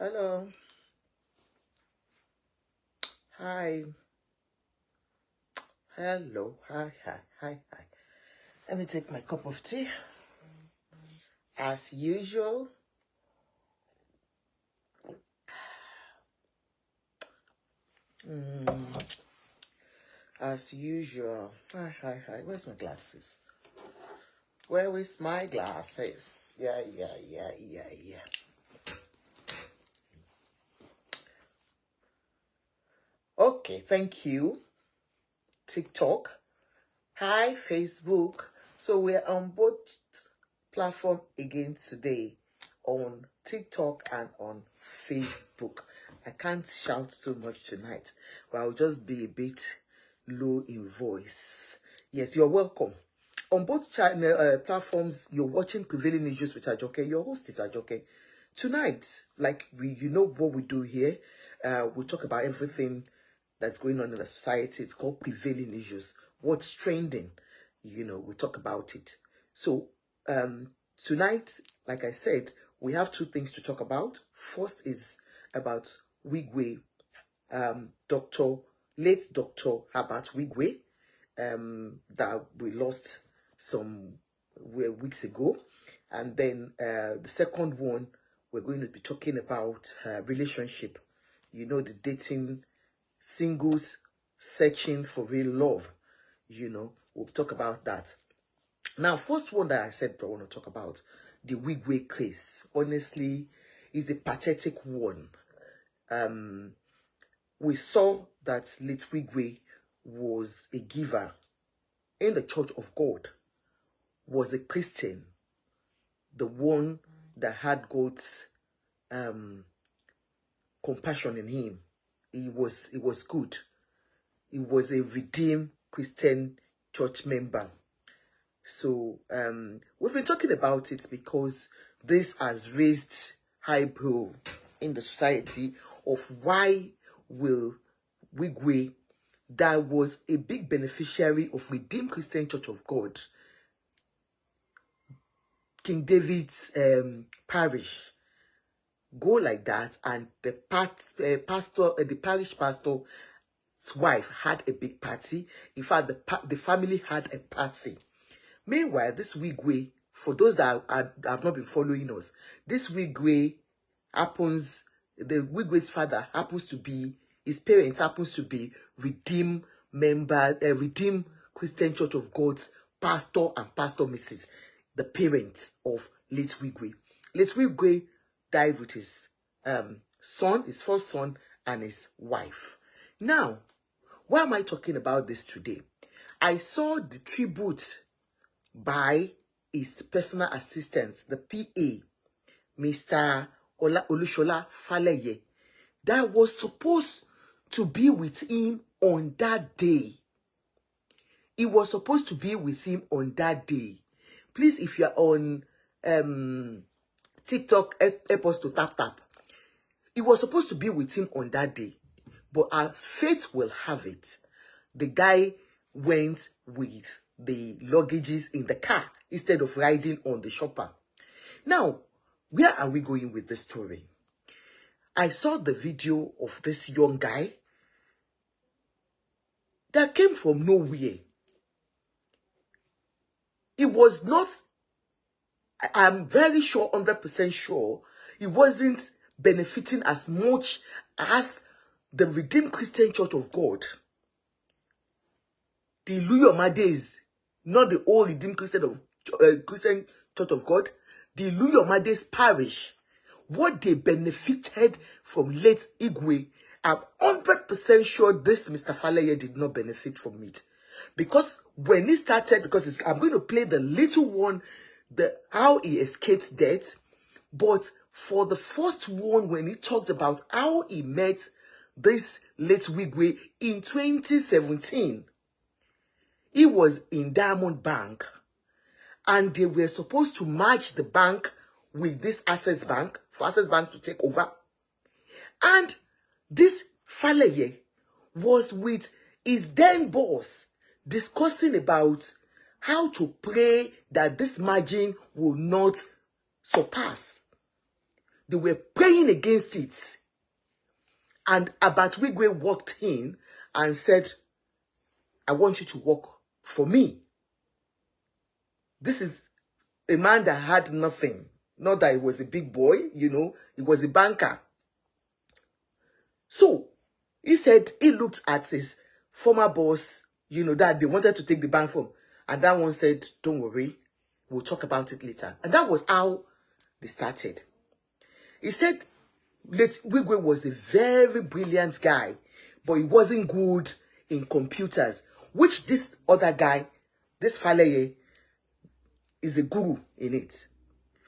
Hello. Hi. Hello. Hi. Let me take my cup of tea. As usual. As usual. Hi. Where's my glasses? Where is my glasses? Yeah. Okay, thank you. TikTok. Hi, Facebook. So we're on both platforms again today, on TikTok and on Facebook. I can't shout so much tonight, but I'll just be a bit low in voice. Yes, you're welcome. On both platforms, you're watching Prevailing Issues with Ajoke. Your host is Ajoke. Tonight, like you know what we do here, we talk about everything that's going on in the society. It's called Prevailing Issues. What's trending? We talk about it. So tonight, like I said, we have two things to talk about. First is about Wigwe, late Dr. Herbert Wigwe, that we lost some weeks ago. And then the second one, we're going to be talking about relationship. The dating, singles searching for real love. We'll talk about that. Now, first one that I said I want to talk about, the Wigwe case. Honestly, is a pathetic one. We saw that late Wigwe was a giver in the Church of God, was a Christian, the one that had God's compassion in him. He was good. He was a redeemed Christian church member. So we've been talking about it because this has raised eyebrow in the society of why will Wigwe, that was a big beneficiary of Redeemed Christian Church of God, King David's parish, go like that, and the parish pastor's wife had a big party. In fact, the family had a party. Meanwhile, this Wigwe, for those that have not been following us, this Wigwe the Wigwe's father happens to be, his parents happens to be Redeemed Christian Church of God's pastor and Pastor Mrs., the parents of late Wigwe. Late Wigwe died with his son, his first son, and his wife. Now, why am I talking about this today? I saw the tribute by his personal assistant, the PA, Mr. Olushola Faleye, that was supposed to be with him on that day. He was supposed to be with him on that day. Please, if you're on TikTok, help us to tap. He was supposed to be with him on that day. But as fate will have it, the guy went with the luggages in the car instead of riding on the shopper. Now, where are we going with this story? I saw the video of this young guy that came from nowhere. It was not, I'm very sure, 100% sure, he wasn't benefiting as much as the Redeemed Christian Church of God. The Iluyomade'debt, not the old Redeemed Christian Church of God, the Iluyomade'debt parish, what they benefited from late Wigwe, I'm 100% sure this Mr. Faleye did not benefit from it. Because when he started, I'm going to play the little one, how he escaped death, but for the first one, when he talked about how he met this late Wigwe in 2017, he was in Diamond Bank, and they were supposed to merge the bank with this Access Bank, for Access Bank to take over. And this Faleye was with his then boss discussing about how to pray that this margin will not surpass. They were praying against it. And Herbert Wigwe walked in and said, I want you to work for me. This is a man that had nothing. Not that he was a big boy, you know, he was a banker. So, he said he looked at his former boss, you know, that they wanted to take the bank from. And that one said, don't worry, we'll talk about it later. And that was how they started. He said late Wigwe was a very brilliant guy, but he wasn't good in computers, which this other guy, this Faleye, is a guru in it.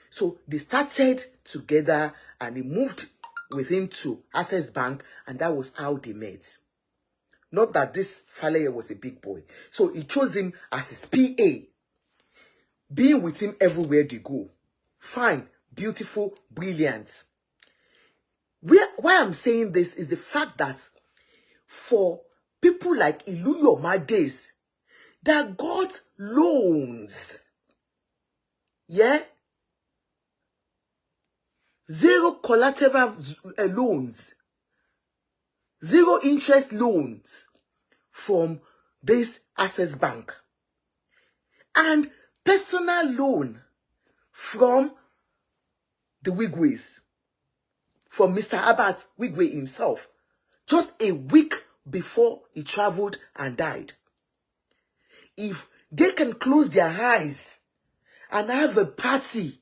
So they started together and he moved with him to Access Bank, and that was how they met. Not that this Faleye was a big boy. So he chose him as his PA, being with him everywhere they go. Fine, beautiful, brilliant. Why I'm saying this is the fact that for people like Iluyomade'debt that got loans, yeah, zero collateral loans, zero interest loans from this Access Bank, and personal loan from the Wigwes, from Mr. Herbert Wigwe himself, just a week before he traveled and died. If they can close their eyes and have a party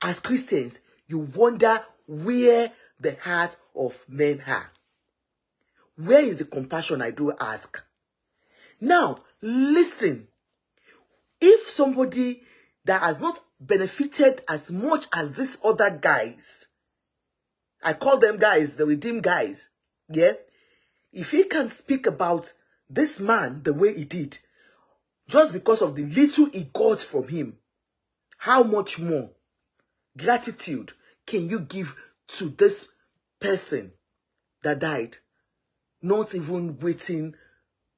as Christians, you wonder where the heart of men are. Where is the compassion, I do ask? Now, listen. If somebody that has not benefited as much as these other guys, I call them guys, the redeemed guys, yeah? If he can speak about this man the way he did, just because of the little he got from him, how much more gratitude can you give to this person that died, not even waiting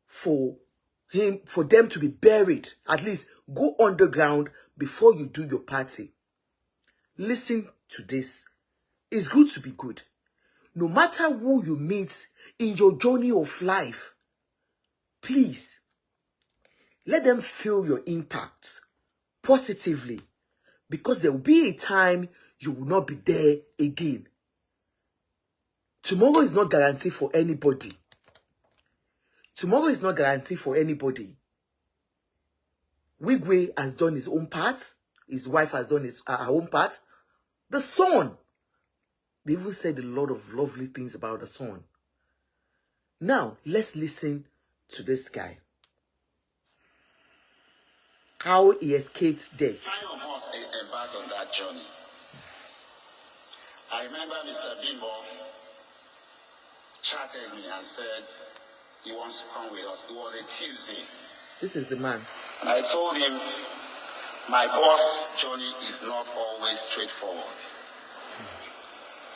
for them to be buried? At least go underground before you do your party. Listen to this. It's good to be good. No matter who you meet in your journey of life, please let them feel your impact positively, because there will be a time you will not be there again. Tomorrow is not guaranteed for anybody. Tomorrow is not guaranteed for anybody. Wigwe has done his own part. His wife has done her own part. The son, they even said a lot of lovely things about the son. Now, let's listen to this guy. How he escaped death. 5 of us embarked on that journey. I remember Mr. Bimbo chatted me and said he wants to come with us. It was a Tuesday. This is the man. And I told him, my boss journey is not always straightforward.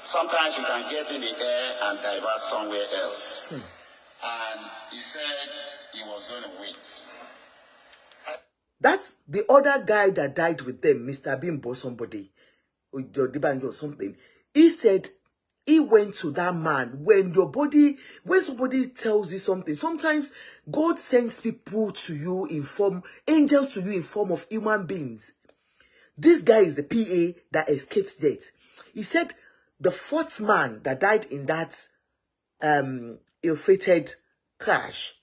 Sometimes you can get in the air and divert somewhere else. And he said he was going to wait. That's the other guy that died with them, Mr. Bimbo somebody, or something. He said he went to that man. When somebody tells you something, sometimes God sends people to you angels to you in form of human beings. This guy is the PA that escaped death. He said the 4th man that died in that ill-fated crash,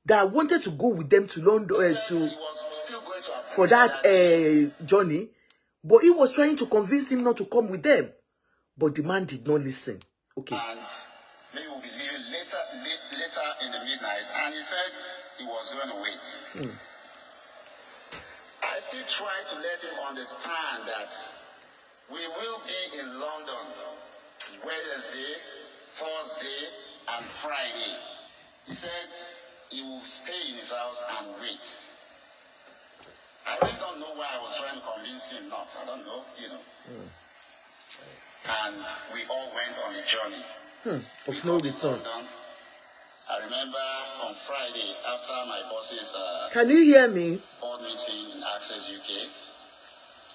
that wanted to go with them to London for that journey, but he was trying to convince him not to come with them, but the man did not listen. Okay. And they will be leaving later in the midnight, and he said he was going to wait. I still try to let him understand that we will be in London Wednesday, Thursday, and Friday. He said he will stay in his house and wait. I really don't know why I was trying to convince him not. I don't know, you know. And we all went on the journey. Of no return. I remember on Friday, after my boss's can you hear me? board meeting in Access UK.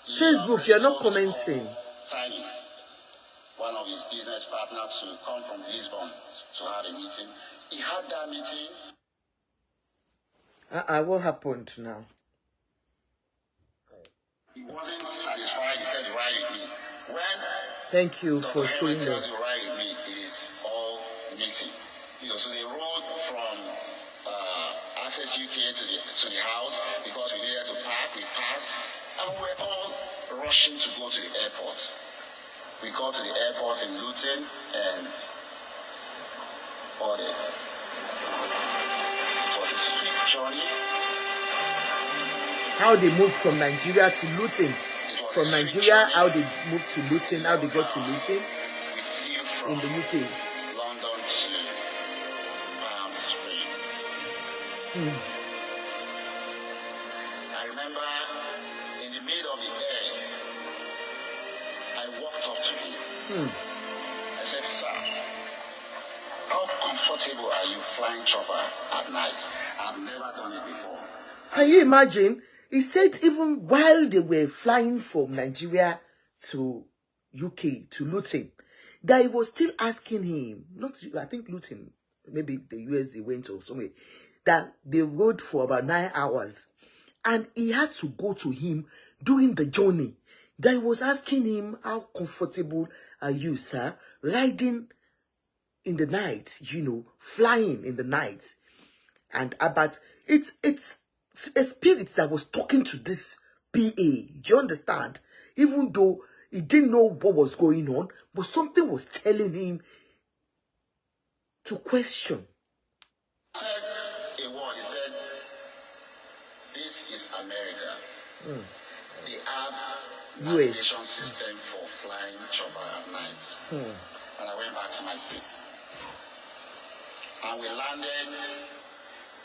Facebook, you're not commenting. signing one of his business partners to come from Lisbon to have a meeting. He had that meeting. What happened now? He wasn't satisfied. He said, "Ride with me." When thank you Dr. for showing Herbert us. tells you ride with me, it is all meeting. So they rode from Access UK to the house because we needed to park. We parked, and we're all rushing to go to the airport. We got to the airport in Luton and boarded. It was a sweet journey. How they moved from Nigeria to Luton. From Nigeria, how they moved to Luton, how they got to Luton in the UK. London to Palm Springs. I remember in the middle of the air, I walked up to him. I said, "Sir, how comfortable are you flying chopper at night? I've never done it before." Can you imagine? He said even while they were flying from Nigeria to UK, to Luton, that he was still asking him, I think Luton, maybe the US they went or somewhere, that they rode for about 9 hours. And he had to go to him during the journey. That he was asking him, how comfortable are you, sir, riding in the night, flying in the night. And but it's a spirit that was talking to this PA. Do you understand? Even though he didn't know what was going on, but something was telling him to question. He said a word. He said, "This is America. They have navigation system for flying chopper at night." And I went back to my seat. And we landed.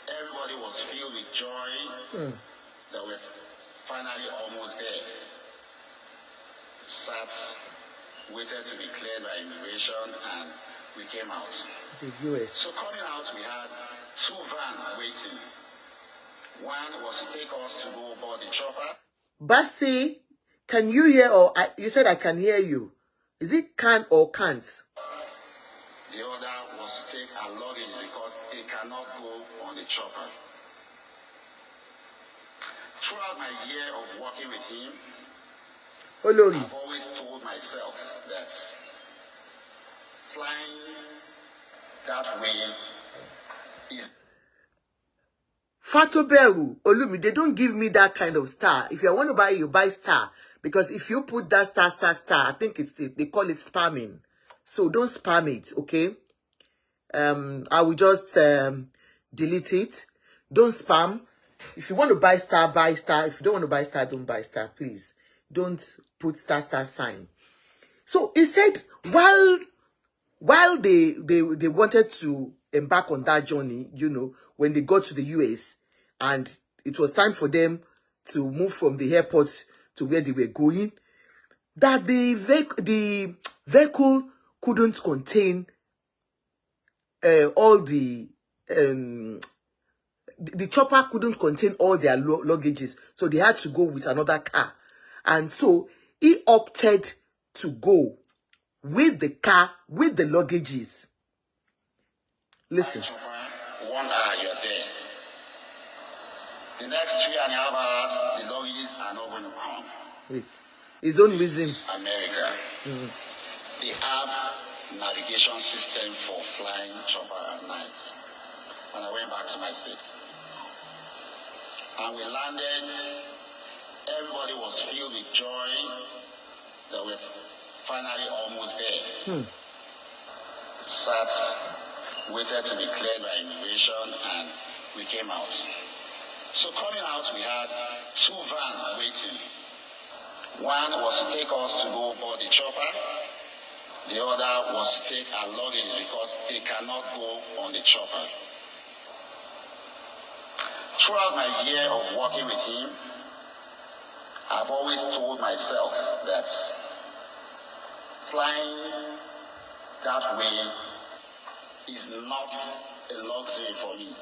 Everybody was filled with joy that we're finally almost there. Sat, waited to be cleared by immigration, and we came out. The US. So coming out, we had 2 vans waiting. One was to take us to go board the chopper. Bassi, can you hear, or you said I can hear you? Is it can or can't? The other was to take our luggage because it cannot go on the chopper. Throughout my year of working with him, Olori, I've always told myself that flying that way is... Fatoberu, Olumi, they don't give me that kind of star. If you want to buy, you buy star. Because if you put that star, I think they call it spamming. So don't spam it, okay? I will just delete it. Don't spam. If you want to buy star, buy star. If you don't want to buy star, don't buy star, please. Don't put star sign. So he said while they wanted to embark on that journey, when they got to the US and it was time for them to move from the airport to where they were going, that the vehicle couldn't contain all the chopper couldn't contain all their luggages, so they had to go with another car. And so he opted to go with the car with the luggages. Listen. 1 hour you're there. The next 3.5 hours, the luggages are not going to come. Wait. His own reason. America. They have navigation system for flying chopper at night. And I went back to my seat. And we landed. Everybody was filled with joy that we're finally almost there. Sat, waited to be cleared by immigration, and we came out. So coming out, we had 2 vans waiting. One was to take us to go board the chopper. The other was to take our luggage because it cannot go on the chopper. Throughout my year of working with him, I've always told myself that flying that way is not a luxury for me.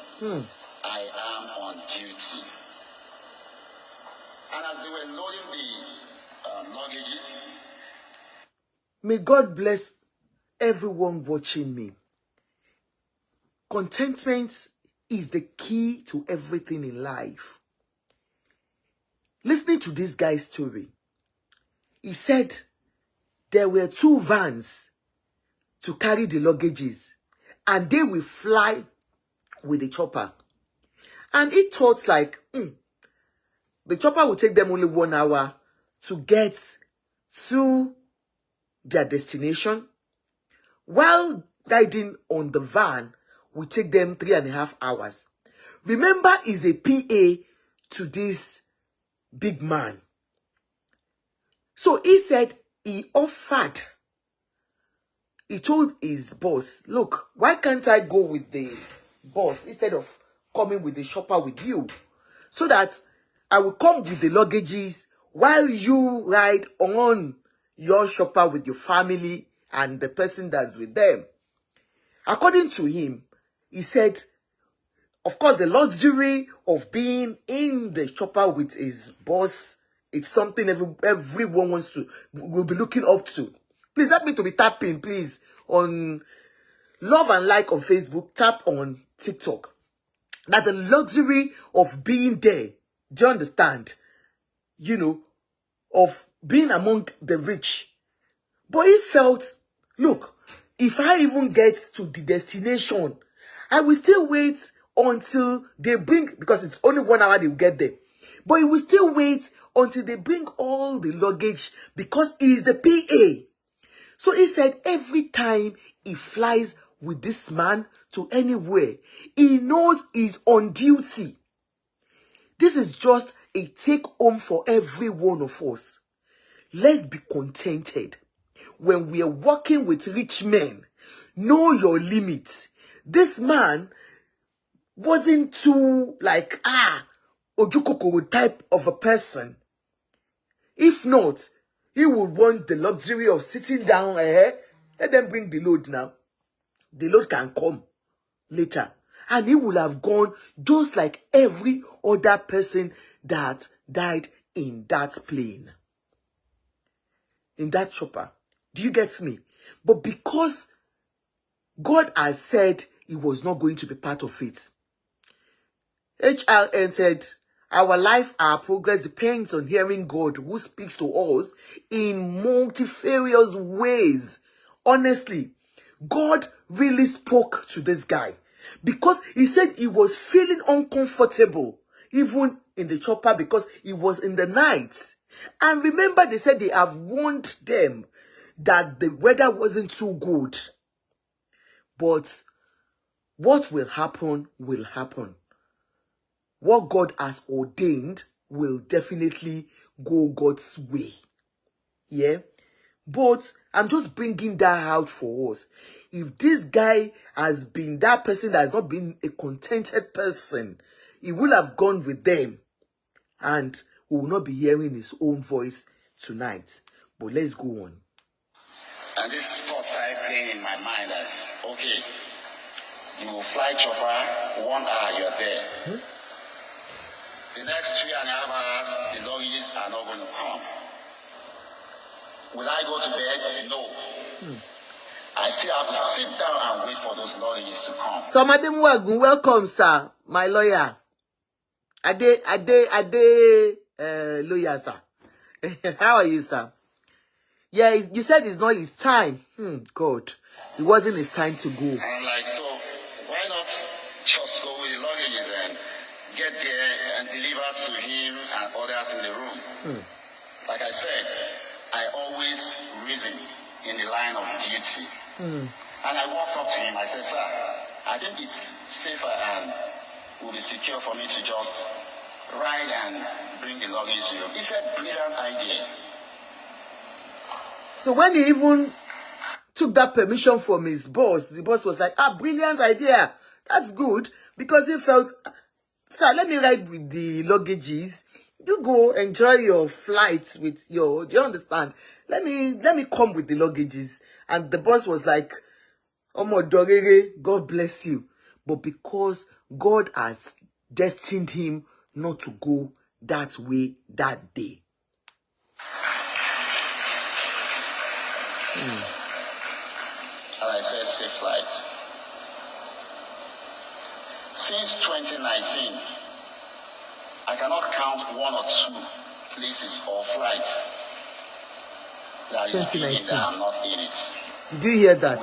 I am on duty. And as they were loading the luggages, May God bless everyone watching me. Contentment is the key to everything in life. Listening to this guy's story, he said there were 2 vans to carry the luggages, and they will fly with the chopper. And he thought like, the chopper will take them only 1 hour to get to their destination, while riding on the van will take them 3.5 hours. Remember, he's a PA to this big man. So he said he offered. He told his boss, look, why can't I go with the boss instead of coming with the shopper with you? So that I will come with the luggages while you ride on your shopper with your family and the person that's with them. According to him, he said, of course, the luxury of being in the shopper with his boss, it's something everyone will be looking up to. Please help me to be tapping, please, on love and like on Facebook, tap on TikTok. That the luxury of being there, do you understand? You know, of being among the rich. But he felt, look, if I even get to the destination, I will still wait until they bring, because it's only 1 hour they will get there. But he will still wait until they bring all the luggage because he is the PA. So he said every time he flies with this man to anywhere, he knows he's on duty. This is just a take home for every one of us. Let's be contented. When we are working with rich men, know your limits. This man wasn't too like, Ojukokoro type of a person. If not, he would want the luxury of sitting down. Let them bring the load now. The load can come later. And he would have gone just like every other person that died in that plane. In that chopper. Do you get me? But because God has said he was not going to be part of it. HLN said, our life, our progress depends on hearing God who speaks to us in multifarious ways. Honestly, God really spoke to this guy because he said he was feeling uncomfortable even in the chopper because it was in the night. And remember, they said they have warned them that the weather wasn't too good. But what will happen will happen. What God has ordained will definitely go God's way. Yeah? But I'm just bringing that out for us. If this guy has been that person that has not been a contented person, he will have gone with them. And we will not be hearing his own voice tonight. But let's go on. And this thought started playing in my mind as, okay, you will fly chopper, 1 hour you're there. The next 3.5 hours, the luggages are not going to come. Will I go to bed? No. I still have to sit down and wait for those luggages to come. So, Madam Wagun, welcome, sir. My lawyer. Ade, lawyer, sir. How are you, sir? Yeah, you said it's not his time. God, it wasn't his time to go. I'm like, so why not just go with the luggages and get there and deliver to him and others in the room? Like I said, I always reason in the line of duty. And I walked up to him. I said, sir, I think it's safer and will be secure for me to just ride and bring the luggage to you. He said, brilliant idea. So when he even took that permission from his boss, the boss was like, brilliant idea. That's good. Because he felt, sir, let me ride with the luggages. You go enjoy your flights with your, do you understand? Let me come with the luggages. And the boss was like, God bless you. But because God has destined him not to go that way that day. And I said, safe flight. Since 2019, I cannot count 1 or 2 places or flights that is being that I'm not in it. Did you hear that?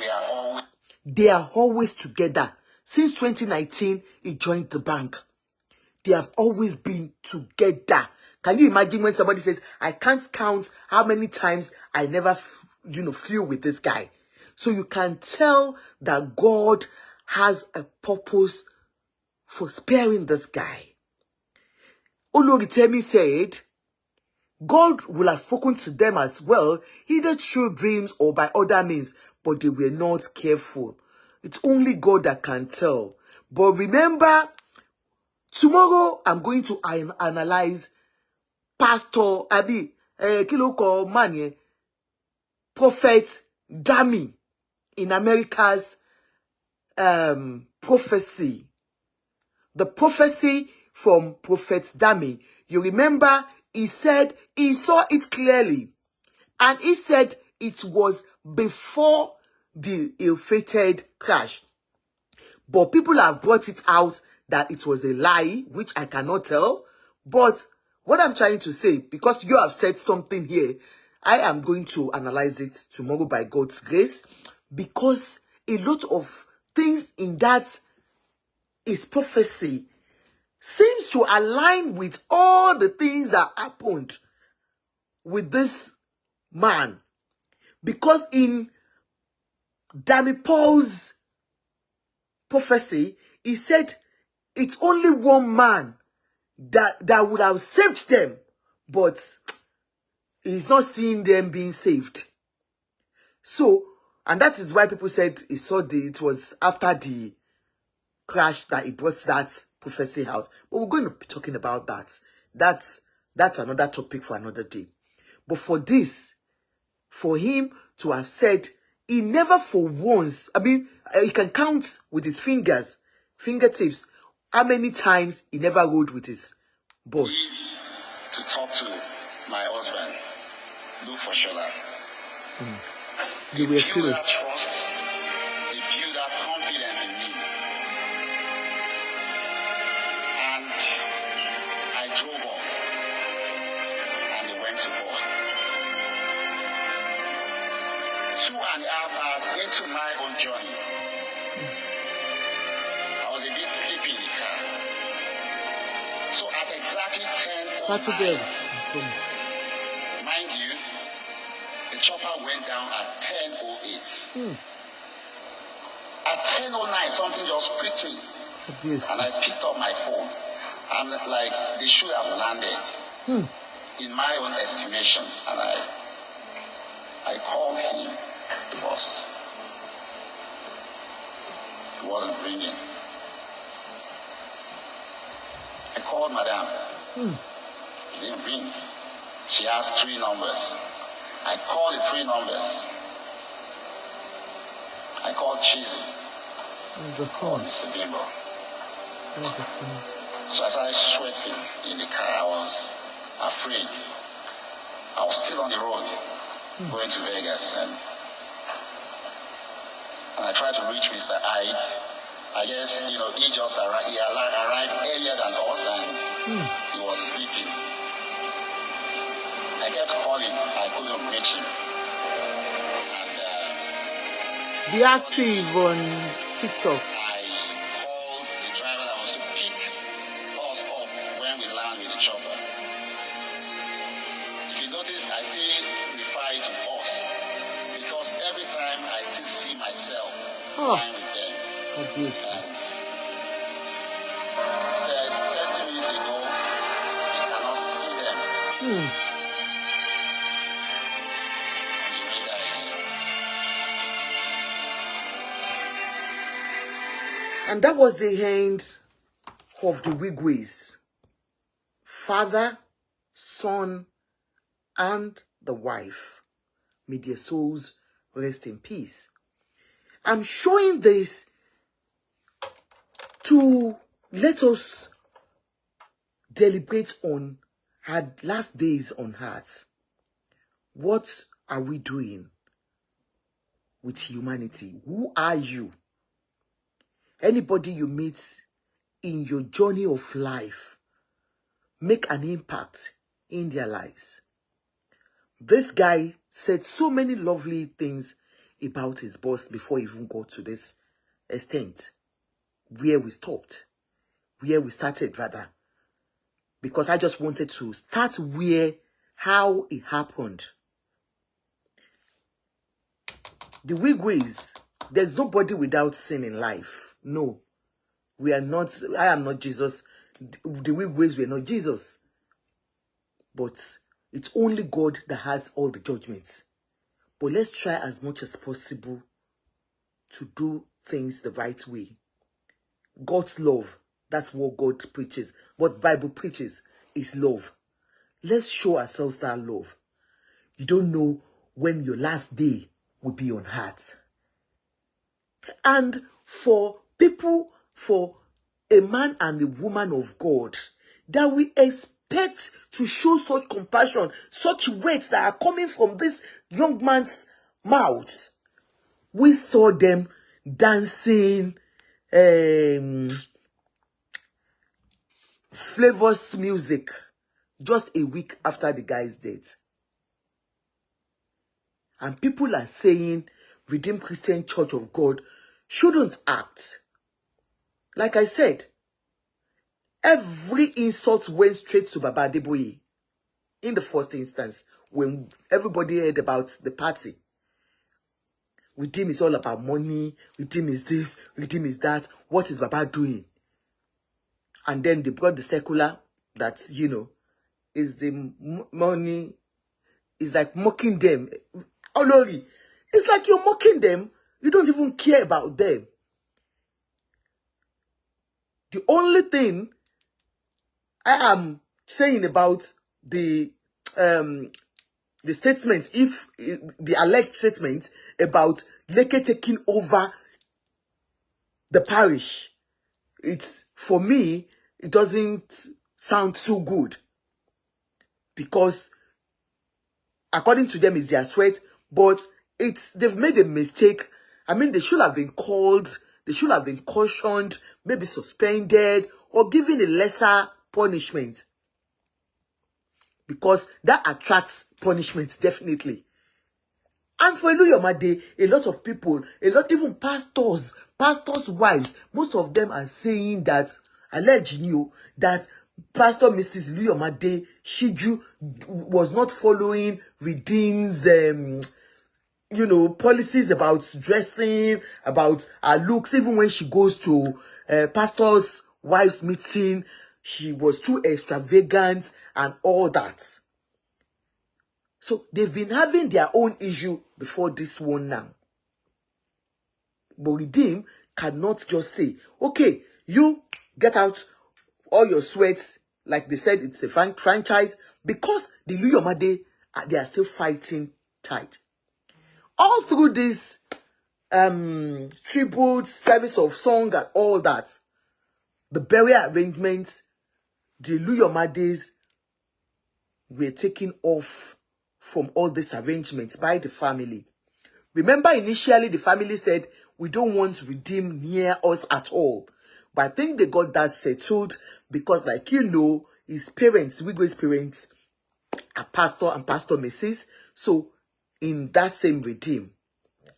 They are always together. Since 2019, he joined the bank. They have always been together. Can you imagine when somebody says, I can't count how many times I never, flew with this guy. So you can tell that God has a purpose for sparing this guy. Ologitemi said, God will have spoken to them as well, either through dreams or by other means, but they were not careful. It's only God that can tell. But remember, tomorrow I'm going to analyze Pastor Abi, Kiloko Manye, Prophet Dami in America's prophecy. The prophecy from Prophet Dami. You remember, he said he saw it clearly. And he said it was before the ill-fated crash. But people have brought it out that it was a lie, which I cannot tell. But what I'm trying to say, because you have said something here, I am going to analyze it tomorrow by God's grace. Because a lot of things in that is prophecy seems to align with all the things that happened with this man. Because in Dami Paul's prophecy, he said it's only one man that would have saved them, but he's not seeing them being saved. So, and that is why people said he saw it was after the crash that he brought that prophecy out. But we're going to be talking about that. That's another topic for another day. But for this, for him to have said, he never for once, I mean, he can count with his fingertips, how many times he never rode with his boss. To talk to my husband, look for Shola. They were build close. that trust, they build that confidence in me. And I drove off, and they went to board. 2.5 hours into my own journey, I was a bit sleepy in the car. So at exactly 10:09, mind you, the chopper went down at 10:08. At 10:09, something just pricked me. And I picked up my phone. I'm like, they should have landed, in my own estimation. And I called him first. It wasn't ringing. I called Madame. It didn't ring. She asked 3 numbers. I called the 3 numbers. I called Cheesy. It's a song. Mr. Bimbo. So as I sweating in the car, I was afraid. I was still on the road, going to Vegas, and I tried to reach Mr. Ike. I guess, he just arrived. He arrived earlier than us, and he was sleeping. I kept calling. I couldn't reach him. And be active on TikTok. I called the driver that was to pick us up when we land with the chopper. If you notice, I still refer to us, because every time I still see myself flying with them. And he said 30 minutes ago, he cannot see them. And he made that again. And that was the end of the Wigwes. Father, son, and the wife. May their souls rest in peace. I'm showing this to let us deliberate on our last days on earth. What are we doing with humanity. Who are you? Anybody you meet in your journey of life, make an impact in their lives. This guy said so many lovely things about his boss before he even got to this extent. Where we stopped. Where we started, rather. Because I just wanted to start how it happened. The Wigwes, there's nobody without sin in life. No. We are not, I am not Jesus. The Wigwes were not Jesus. But it's only God that has all the judgments. But let's try as much as possible to do things the right way. God's love, that's what God preaches. What Bible preaches is love. Let's show ourselves that love. You don't know when your last day will be on earth. And for people, for a man and a woman of God, that we expect to show such compassion, such words that are coming from this young man's mouth. We saw them dancing, flavors music, just a week after the guy's death. And people are saying Redeemed Christian Church of God shouldn't act. Like I said, every insult went straight to Baba Adeboye in the first instance when everybody heard about the party. Redeem is all about money. Redeem is this. Redeem is that. What is Baba doing? And then they brought the secular that, you know, is the money, is like mocking them. Olori, it's like you're mocking them. You don't even care about them. The only thing I am saying about the statement, if the alleged statement about Leke taking over the parish, it's, for me, it doesn't sound too good. Because according to them, it's their sweat, but they've made a mistake. I mean, they should have been called, they should have been cautioned, maybe suspended, or given a lesser punishment. Because that attracts punishments, definitely. And for Iluyomade, a lot of people, even pastors' wives, most of them are saying that, allegedly, that Pastor Mrs. Iluyomade Shiju was not following Redeem's, policies about dressing, about her looks. Even when she goes to pastor's wife's meeting, she was too extravagant and all that. So they've been having their own issue before this one now. But Redeem cannot just say, okay, you get out all your sweats, like they said, it's a franchise, because the Iluyomade, they are still fighting tight. All through this tribute, service of song and all that, the burial arrangements, the Iluyomades were taken off from all these arrangements by the family. Remember, initially the family said, we don't want Redeem near us at all. But I think they got that settled because, like, his parents, Wigwe's parents, are Pastor and Pastor Mrs. So, in that same Redeem.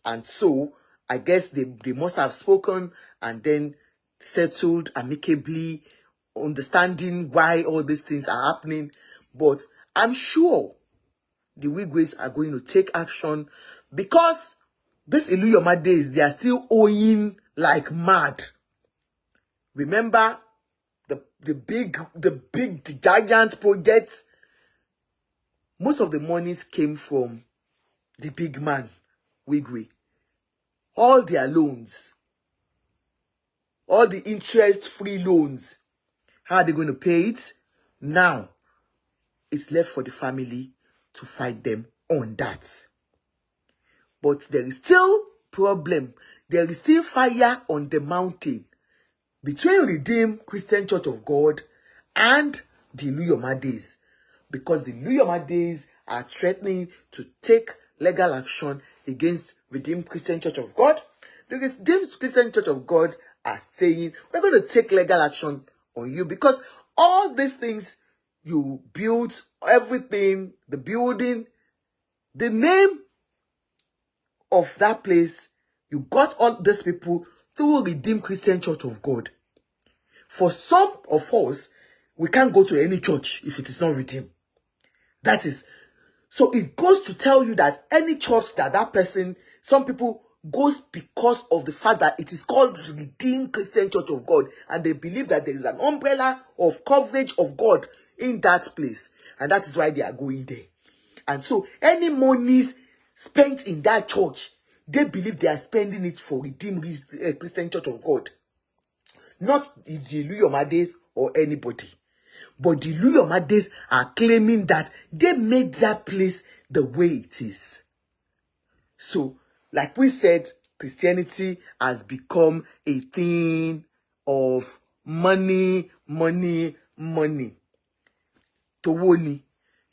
And so, I guess they must have spoken and then settled amicably, understanding why all these things are happening. But I'm sure the Wigways are going to take action because this Iluyomades, they are still owing like mad. Remember the giant projects? Most of the monies came from the big man, Wigwe. All their loans, all the interest-free loans, how are they going to pay it? Now, it's left for the family to fight them on that. But there is still problem. There is still fire on the mountain between Redeemed Christian Church of God and the Iluyomades. Because the Iluyomades are threatening to take legal action against Redeemed Christian Church of God. The Redeemed Christian Church of God are saying, we're going to take legal action on you because all these things you built, everything, the building, the name of that place, you got all these people through Redeemed Christian Church of God. For some of us, we can't go to any church if it is not redeemed. That is, so it goes to tell you that any church that person, some people goes because of the fact that it is called Redeemed Christian Church of God, and they believe that there is an umbrella of coverage of God in that place, and that is why they are going there. And so any monies spent in that church, they believe they are spending it for Redeemed Christian Church of God, not the Iluyomade'debt or anybody. But the Iluyomade'debt are claiming that they made that place the way it is. So, like we said, Christianity has become a thing of money, money, money. Towoni.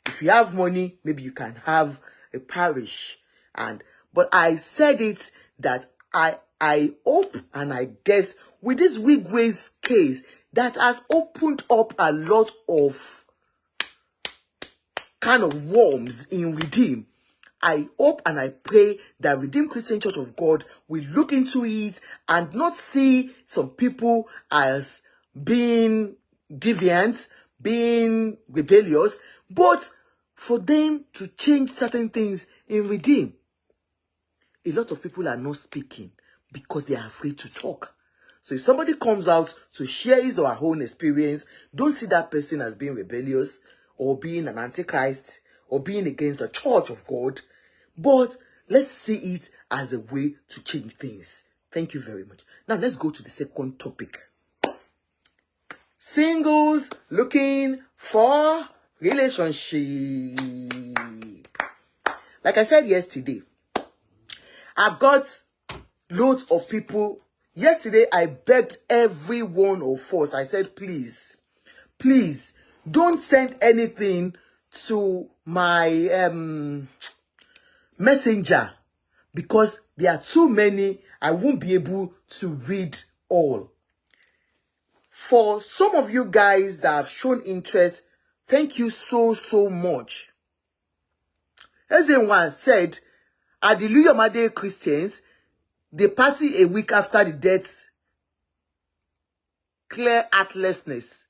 If you have money, maybe you can have a parish. But I said it that I hope and I guess with this Wigwe's case that has opened up a lot of kind of worms in Redeem. I hope and I pray that Redeemed Christian Church of God will look into it and not see some people as being deviant, being rebellious, but for them to change certain things in Redeem. A lot of people are not speaking because they are afraid to talk. So if somebody comes out to share his or her own experience, don't see that person as being rebellious or being an antichrist or being against the church of God. But let's see it as a way to change things. Thank you very much. Now let's go to the second topic. Singles looking for relationship. Like I said yesterday, I've got loads of people. Yesterday, I begged every one of us. I said, please, don't send anything to my messenger because there are too many. I won't be able to read all. For some of you guys that have shown interest, thank you so much. As one said, at the Iluyomade'debt Christians, they party a week after the death. Clear heartlessness.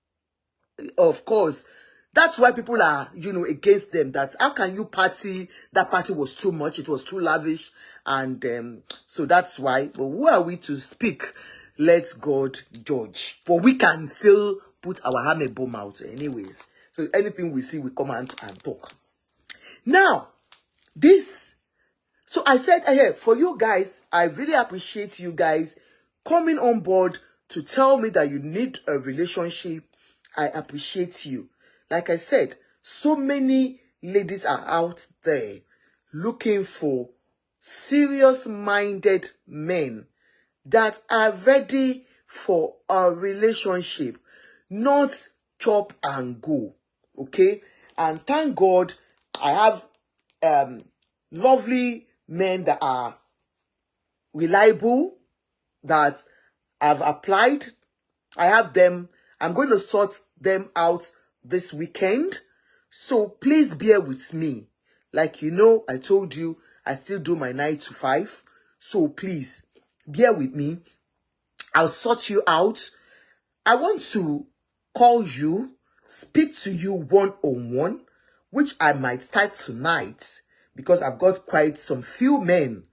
Of course. That's why people are, against them. That how can you party? That party was too much. It was too lavish. And so that's why. But who are we to speak? Let God judge. But we can still put our hammer bomb out anyways. So anything we see, we come and talk. Now, so I said, hey, for you guys, I really appreciate you guys coming on board to tell me that you need a relationship. I appreciate you. Like I said, so many ladies are out there looking for serious-minded men that are ready for a relationship, not chop and go, okay? And thank God I have lovely men that are reliable, that I've applied. I have them. I'm going to sort them out this weekend. So please bear with me. Like I told you, I still do my 9 to 5. So please bear with me. I'll sort you out. I want to call you, speak to you one-on-one, which I might start tonight because I've got quite some few men.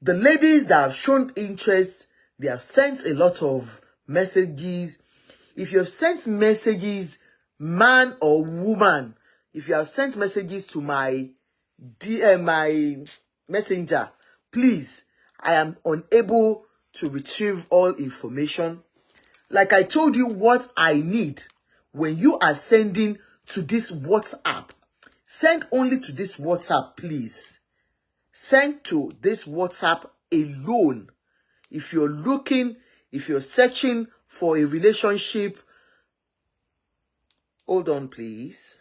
The ladies that have shown interest, they have sent a lot of messages. If you have sent messages, man or woman, if you have sent messages to my DM, my messenger, please, I am unable to retrieve all information. Like I told you what I need when you are sending to this WhatsApp. Send only to this WhatsApp, please. Send to this WhatsApp alone. If you're searching for a relationship, hold on, please.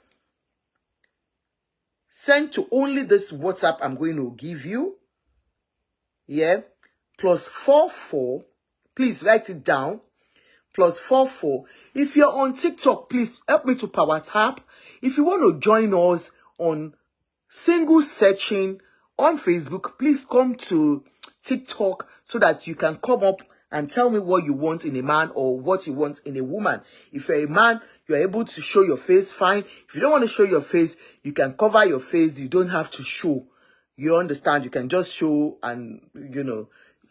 Send to only this WhatsApp I'm going to give you. Yeah. +44. Please write it down. +44. If you're on TikTok, please help me to power tap. If you want to join us on single searching on Facebook, please come to TikTok so that you can come up and tell me what you want in a man or what you want in a woman. If you're a man, you're able to show your face, fine. If you don't want to show your face, you can cover your face. You don't have to show. You understand? You can just show an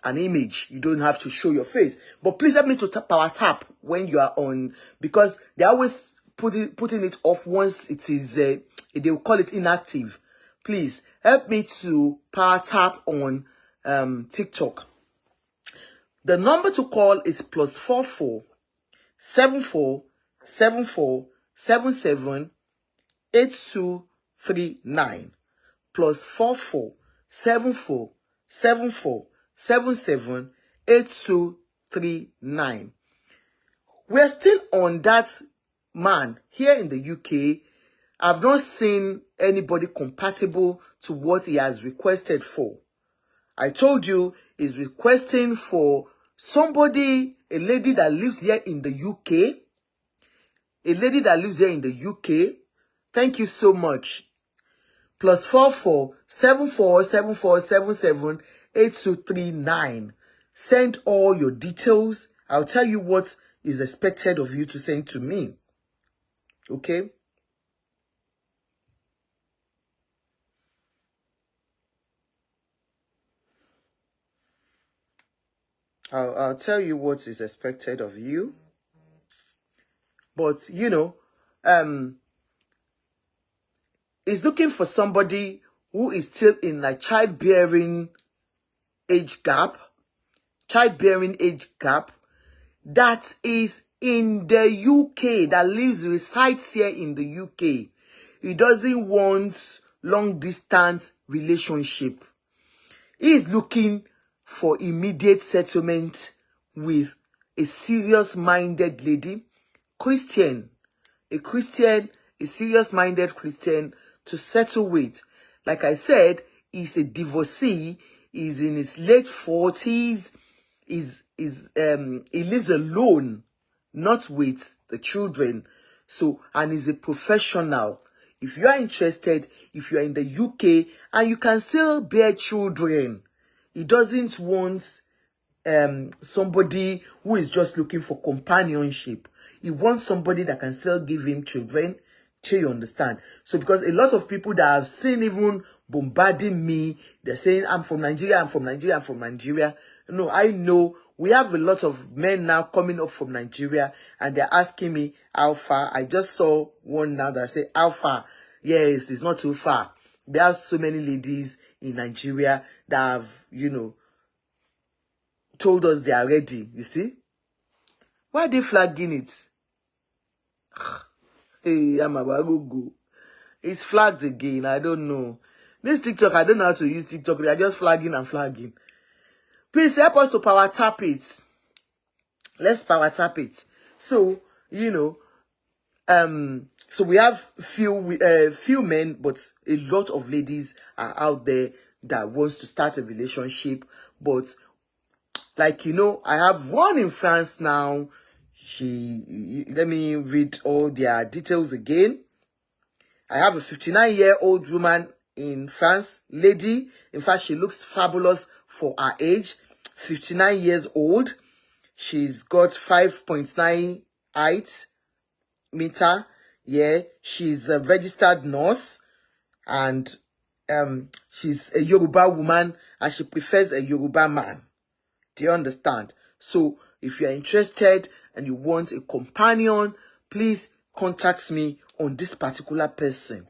image. You don't have to show your face. But please help me to power tap when you are on, because they always putting it off once it is, they will call it inactive. Please help me to power tap on TikTok. The number to call is +44 74 74 77 8239. +44 74 74 77 8239. We're still on that man here in the UK. I've not seen anybody compatible to what he has requested for. I told you he's requesting for somebody, a lady that lives here in the UK. A lady that lives here in the UK. Thank you so much. +44 74 74 77 8239. Send all your details. I'll tell you what is expected of you to send to me. Okay? I'll tell you what is expected of you. But, he's looking for somebody who is still in like childbearing age gap, that is in the UK, that resides here in the UK. He doesn't want long distance relationship. He is looking for immediate settlement with a serious-minded lady, a serious-minded Christian to settle with. Like I said, he's a divorcee. He's in his late 40s. He lives alone, not with the children. So, and he's a professional. If you are interested, if you are in the UK and you can still bear children, he doesn't want somebody who is just looking for companionship. He wants somebody that can still give him children. You understand? So because a lot of people that I've seen even bombarding me, they're saying, I'm from Nigeria, I'm from Nigeria, I'm from Nigeria. No, I know we have a lot of men now coming up from Nigeria and they're asking me how far. I just saw one now that said, how far? Yes, it's not too far. There are so many ladies in Nigeria that have, told us they are ready. You see? Why are they flagging it? Hey, I'm about to go. It's flagged again. I don't know. This TikTok, I don't know how to use TikTok. They are just flagging and flagging. Please help us to power tap it. Let's power tap it. So, so we have few men, but a lot of ladies are out there that wants to start a relationship. But like, I have one in France now. Let me read all their details again. I have a 59-year-old woman in France, lady. In fact, she looks fabulous for her age. 59 years old. She's got 5.9 height meter. Yeah, she's a registered nurse, and she's a Yoruba woman, and she prefers a Yoruba man. Do you understand? So if you're interested and you want a companion, please contact me on this particular person.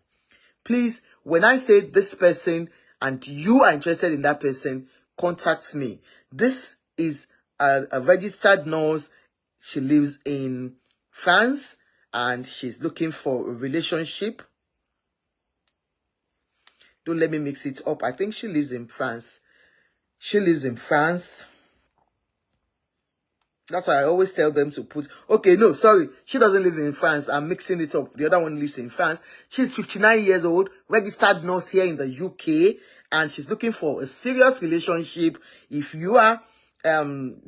Please, when I say this person and you are interested in that person, contact me. This is a registered nurse. She lives in France and she's looking for a relationship. Don't let me mix it up. I think she lives in France. She lives in France. That's why I always tell them to put, okay, no, sorry, she doesn't live in France. I'm mixing it up. The other one lives in France. She's 59 years old, registered nurse here in the UK, and she's looking for a serious relationship. If you are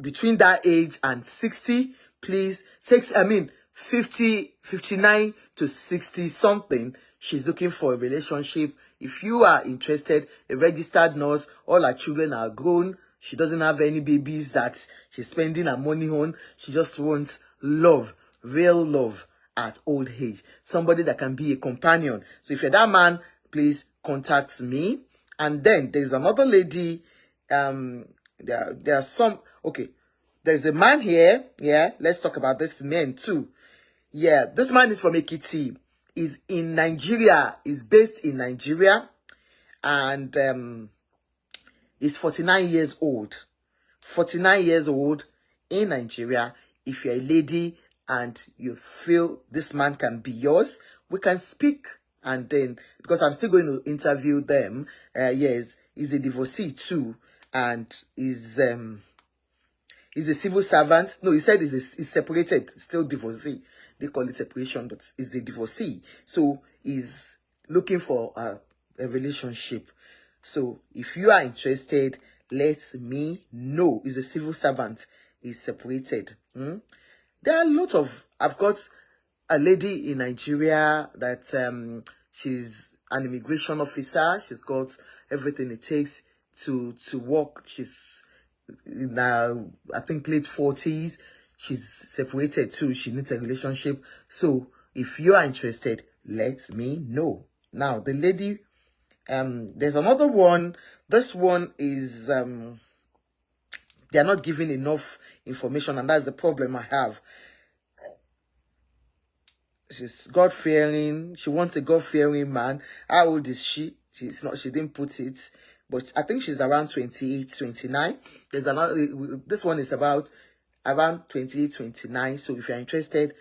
between that age and 60, please, 50, 59 to 60 something, she's looking for a relationship. If you are interested, a registered nurse, all her children are grown. She doesn't have any babies that she's spending her money on. She just wants love, real love at old age. Somebody that can be a companion. So if you're that man, please contact me. And then there's another lady. There are some, okay. There's a man here. Yeah, let's talk about this man too. Yeah, this man is from Ekiti. He's in Nigeria. He's based in Nigeria. And he's 49 years old. 49 years old in Nigeria. If you're a lady and you feel this man can be yours, we can speak. And then, because I'm still going to interview them, yes, he's a divorcee too. And he's a civil servant. No, he said he's separated, still divorcee. They call it separation, but he's a divorcee. So he's looking for a relationship. So if you are interested, let me know. He's a civil servant. He's separated. There are a lot of, I've got a lady in Nigeria that she's an immigration officer. She's got everything it takes to work. She's in I think late 40s. She's separated too. She needs a relationship. So if you are interested, let me know. Now the lady, there's another one. This one is they're not giving enough information, and that's the problem I have. She's God-fearing. She wants a God-fearing man. How old is she? She's not. She didn't put it, but I think she's around 28, 29. There's another. This one is about around 28, 29. So if you're interested,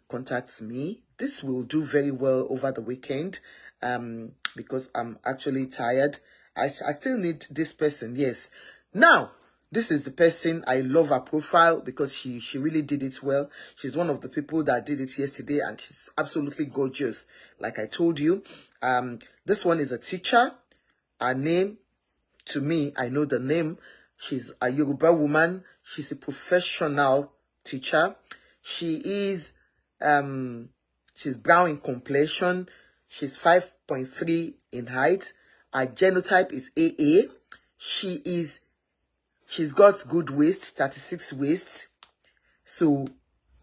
contact me. This will do very well over the weekend. Because I'm actually tired. I still need this person. Yes. Now, this is the person. I love her profile because she really did it well. She's one of the people that did it yesterday, and she's absolutely gorgeous. Like I told you, this one is a teacher. Her name, to me, I know the name. She's a Yoruba woman. She's a professional teacher. She is, she's brown in complexion. She's 5.3 in height. Her genotype is AA. She's got good waist, 36 waist. So,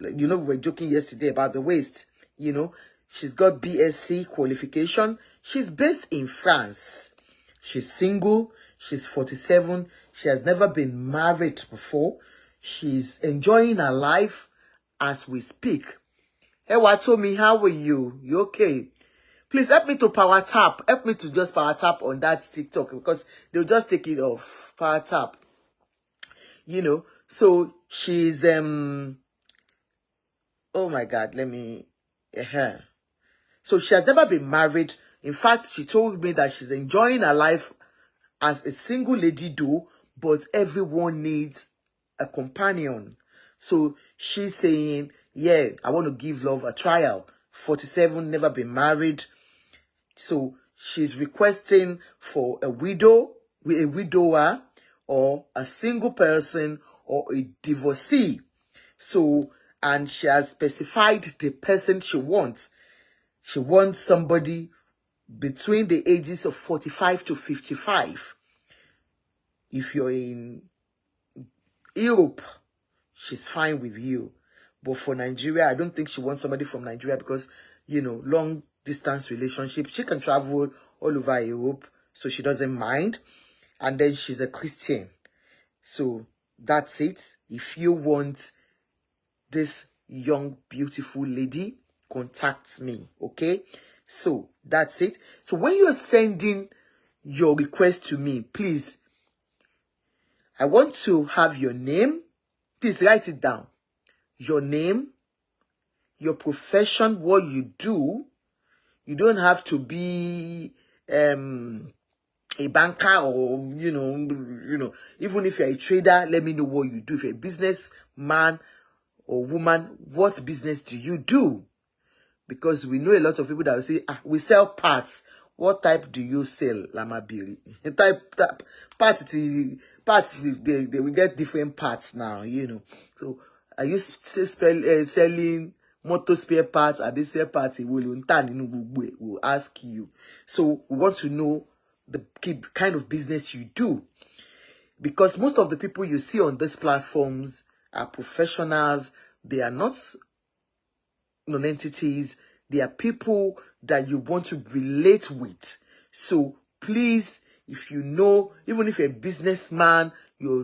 you know, we were joking yesterday about the waist. You know, she's got BSc qualification. She's based in France. She's single. She's 47. She has never been married before. She's enjoying her life as we speak. Hey, Watomi, how are you? You okay? Please help me to power tap. Help me to just power tap on that TikTok, because they'll just take it off. Power tap. You know, so she's, oh my God, let me, So she has never been married. In fact, she told me that she's enjoying her life as a single lady though, but everyone needs a companion. So she's saying, yeah, I want to give love a trial. 47, never been married. So she's requesting for a widower, or a single person, or a divorcee. So, and she has specified the person she wants. She wants somebody between the ages of 45 to 55. If you're in Europe, she's fine with you. But for Nigeria, I don't think she wants somebody from Nigeria because, you know, long distance relationship. She can travel all over Europe, so she doesn't mind. And then she's a Christian. So that's it. If you want this young, beautiful lady, contact me, okay? So that's it. So when you're sending your request to me, please, I want to have your name. Please write it down. Your name, your profession, what you do. You don't have to be a banker, or you know, even if you're a trader, let me know what you do. If you're a businessman or woman, what business do you do? Because we know a lot of people that will say, we sell parts. What type do you sell, Lamabiri? type parts, they will get different parts now, you know. So are you selling motor spare parts? Are they spare parts? Will ask you. So we want to know the kind of business you do. Because most of the people you see on these platforms are professionals. They are not non-entities. They are people that you want to relate with. So please, if you know, even if you're a businessman, you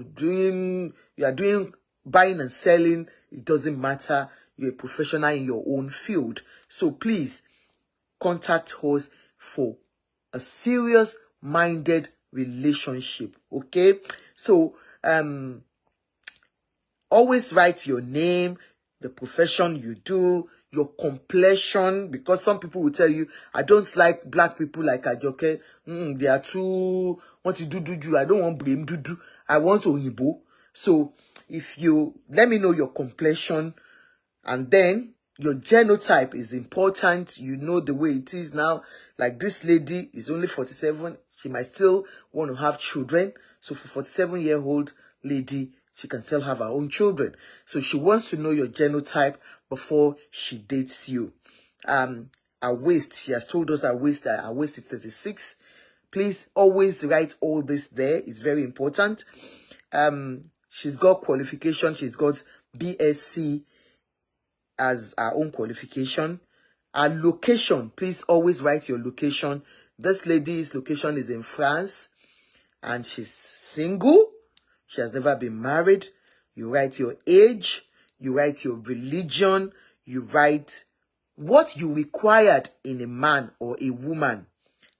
are doing buying and selling, it doesn't matter. You're a professional in your own field. So please contact us for a serious minded relationship. Okay? So always write your name, the profession you do, your complexion, because some people will tell you, I don't like black people like Ajoke. They are too, want to do. I don't want blame do. I want Oyibo. So if you let me know your complexion, and then your genotype is important. You know the way it is now. Like this lady is only 47. She might still want to have children. So for 47-year-old lady, she can still have her own children. So she wants to know your genotype before she dates you. Her waist, she has told us her waist is 36. Please always write all this there. It's very important. She's got qualification. She's got BSc as our own qualification. Our location, please always write your location. This lady's location is in France, and she's single. She has never been married. You write your age, you write your religion, you write what you required in a man or a woman.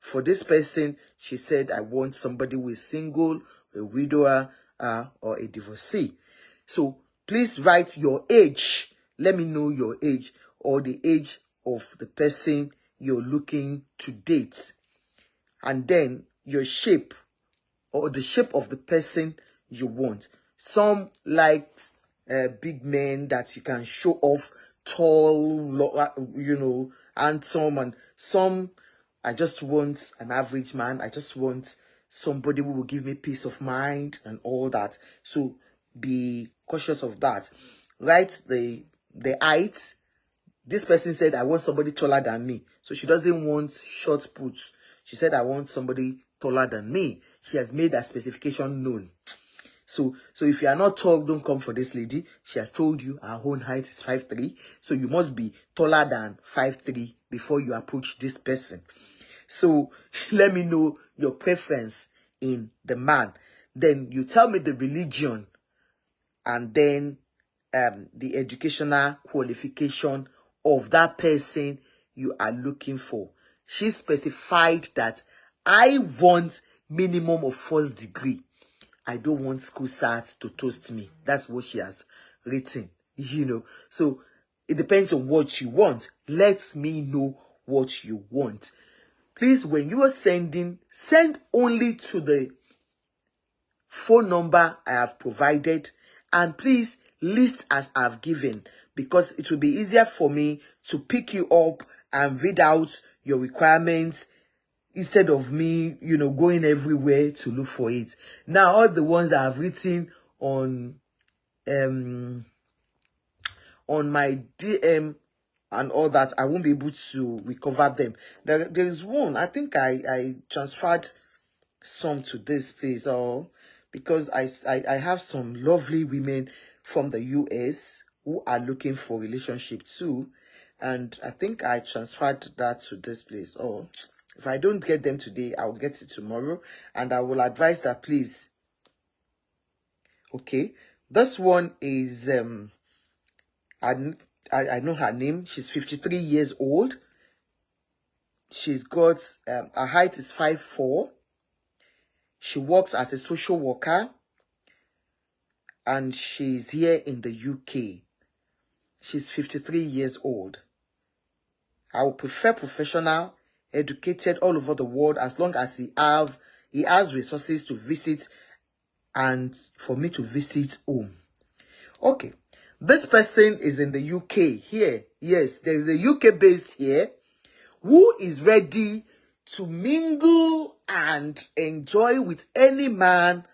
For this person, she said, I want somebody who is single, a widower, or a divorcee. So please write your age. Let me know your age, or the age of the person you're looking to date. And then your shape, or the shape of the person you want. Some like big men that you can show off, tall, handsome, and some, I just want an average man. I just want somebody who will give me peace of mind and all that. So be cautious of that. Write the height. This person said, I want somebody taller than me. So she doesn't want short puts. She said, I want somebody taller than me. She has made that specification known. So if you are not tall, don't come for this lady. She has told you her own height is 5'3". So you must be taller than 5'3" before you approach this person. So let me know your preference in the man. Then you tell me the religion, and then the educational qualification of that person you are looking for. She specified that I want minimum of 1st degree. I don't want school certs to toast me. That's what she has written, So it depends on what you want. Let me know what you want. Please, when you are sending, send only to the phone number I have provided, and please list as I've given, because it will be easier for me to pick you up and read out your requirements instead of me, going everywhere to look for it. Now, all the ones that I've written on my DM and all that, I won't be able to recover them. There is one, I think I transferred some to this place, because I have some lovely women from the US who are looking for relationship too, and I think I transferred that to this place. If I don't get them today, I'll get it tomorrow, and I will advise that, please. Okay, this one is I know her name. She's 53 years old. She's got her height is 5'4". She works as a social worker, and she's here in the UK. She's 53 years old. I would prefer professional, educated all over the world, as long as he have he has resources to visit and for me to visit home. Okay. This person is in the UK here. Yes, there is a UK based here who is ready to mingle and enjoy with any man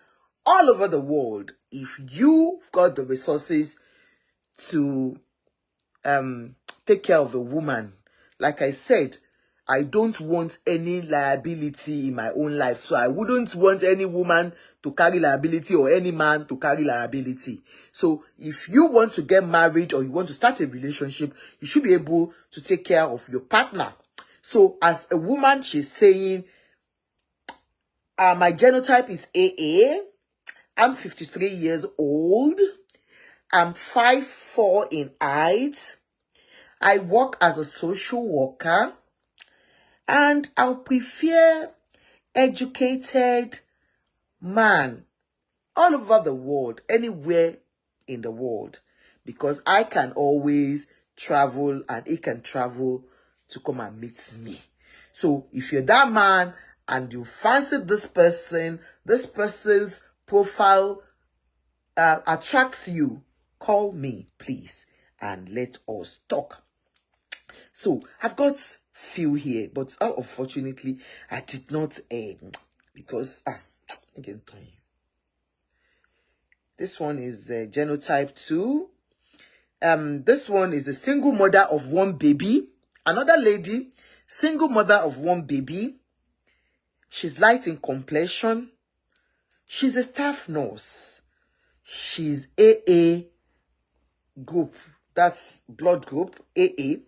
all over the world. If you've got the resources to take care of a woman, like I said, I don't want any liability in my own life. So I wouldn't want any woman to carry liability or any man to carry liability. So if you want to get married or you want to start a relationship, you should be able to take care of your partner. So as a woman, she's saying, my genotype is AA. I'm 53 years old. I'm 5'4" in height. I work as a social worker. And I'll prefer educated man all over the world, anywhere in the world, because I can always travel and he can travel to come and meet me. So if you're that man and you fancy this person's profile attracts you, call me, please, and let us talk. So I've got few here, but unfortunately I did not because again, this one is genotype 2. This one is a single mother of one baby. Another lady, single mother of one baby. She's light in complexion. She's a staff nurse. She's AA group. That's blood group AA.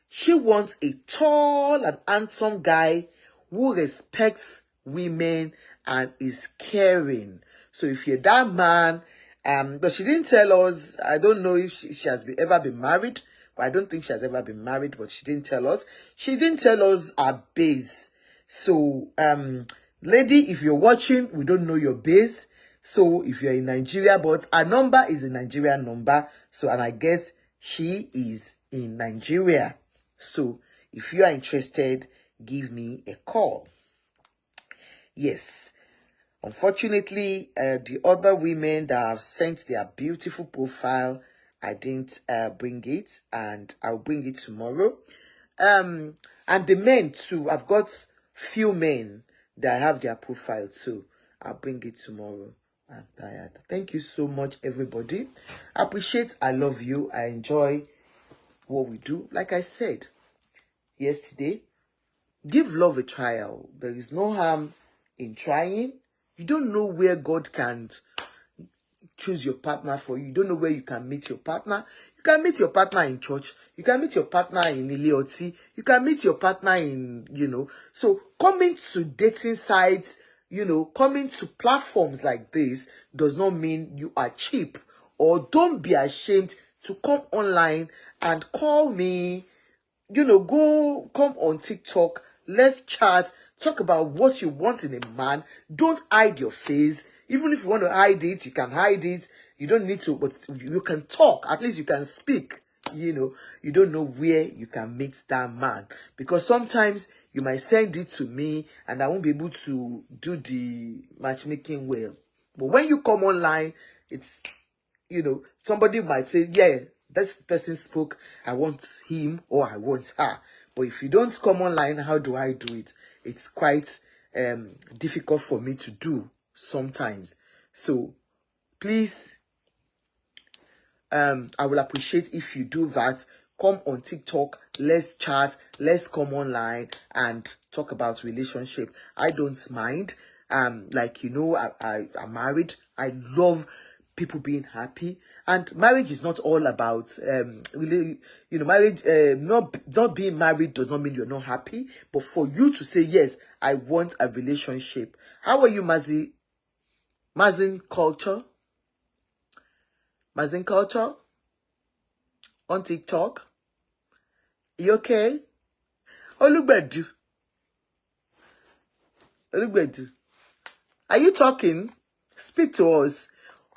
She wants a tall and handsome guy who respects women and is caring. So if you're that man, but she didn't tell us, I don't know if she has ever been married, but I don't think she has ever been married, but she didn't tell us. She didn't tell us her base. So, lady, if you're watching, we don't know your base. So if you're in Nigeria, but her number is a Nigerian number. So, and I guess she is in Nigeria. So if you are interested, give me a call. Yes. Unfortunately, the other women that have sent their beautiful profile, I didn't bring it, and I'll bring it tomorrow. And the men too, I've got few men that have their profile too. I'll bring it tomorrow. I'm tired. Thank you so much, everybody. I appreciate, I love you. I enjoy what we do. Like I said yesterday, give love a trial. There is no harm in trying. You don't know where God can choose your partner for you. You don't know where you can meet your partner. You can meet your partner in church. You can meet your partner in Iluyomade'debt. You can meet your partner in, So coming to dating sites, coming to platforms like this does not mean you are cheap. Or don't be ashamed to come online and call me. Come on TikTok. Let's chat. Talk about what you want in a man. Don't hide your face. Even if you want to hide it, you can hide it. You don't need to, but you can talk. At least you can speak. You don't know where you can meet that man. Because sometimes you might send it to me and I won't be able to do the matchmaking well. But when you come online, it's, somebody might say, yeah, this person spoke, I want him or I want her. But if you don't come online, how do I do it? It's quite difficult for me to do sometimes. So please, I will appreciate if you do that. Come on TikTok, let's chat, let's come online and talk about relationship. I don't mind. I'm married. I love people being happy, and marriage is not all about marriage. Not being married does not mean you're not happy, but for you to say yes, I want a relationship. How are you, Mazin Culture on TikTok? You okay? Olubedu, are you talking? Speak to us.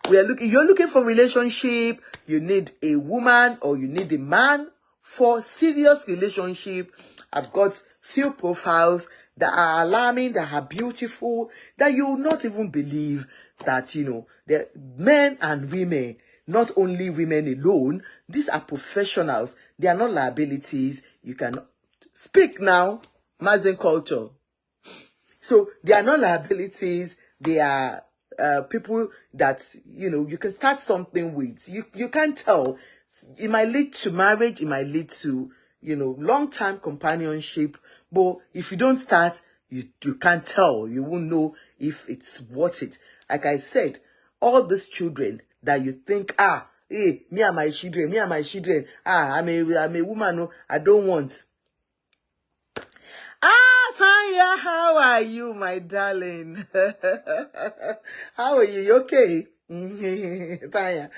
You're looking for relationship. You need a woman or you need a man for serious relationship. I've got few profiles that are alarming, that are beautiful, that you will not even believe that, you know, the men and women, not only women alone, these are professionals. They are not liabilities. You can speak now, Mazen culture. So they are not liabilities. They are people that, you know, you can start something with. You can't tell. It might lead to marriage. It might lead to, you know, long-term companionship. But if you don't start, you can't tell. You won't know if it's worth it. Like I said, all these children that you think, hey, me and my children, I'm a woman, no, I don't want. Tanya, how are you, my darling? How are you? You okay? Tanya,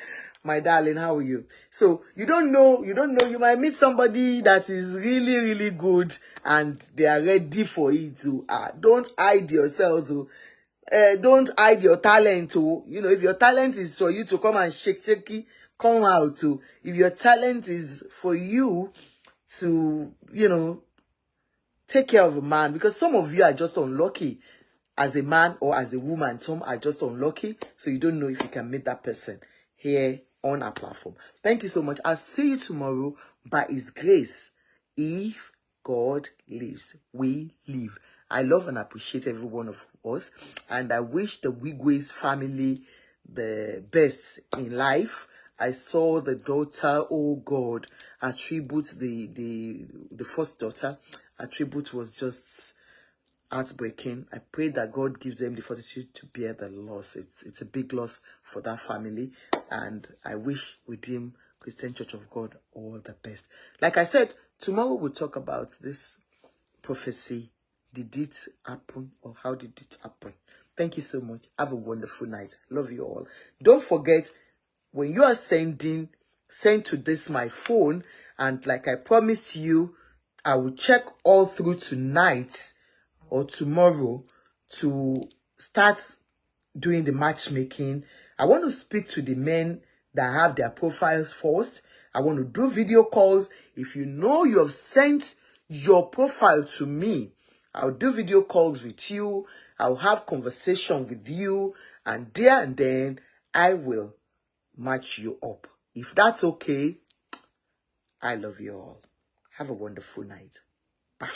my darling, how are you? So you don't know, you might meet somebody that is really, really good and they are ready for it to, don't hide yourselves. Don't hide your talent. You know, if your talent is for you to come and shake, come out. If your talent is for you to, you know, take care of a man, because some of you are just unlucky as a man or as a woman. Some are just unlucky, so you don't know if you can meet that person here on our platform. Thank you so much. I'll see you tomorrow by His grace. If God lives, we live. I love and appreciate every one of us, and I wish the Wigwe's family the best in life. I saw the daughter, oh God, attribute the first daughter. Attribute was just heartbreaking. I pray that God gives them the fortitude to bear the loss. It's a big loss for that family, and I wish Redeemed Christian Church of God all the best. Like I said, tomorrow we'll talk about this prophecy. Did it happen, or how did it happen? Thank you so much. Have a wonderful night. Love you all. Don't forget, when you are send to this my phone, and like I promised you, I will check all through tonight or tomorrow to start doing the matchmaking. I want to speak to the men that have their profiles first. I want to do video calls. If you know you have sent your profile to me, I'll do video calls with you. I'll have conversation with you, and there and then I will match you up. If that's okay, I love you all. Have a wonderful night. Bye.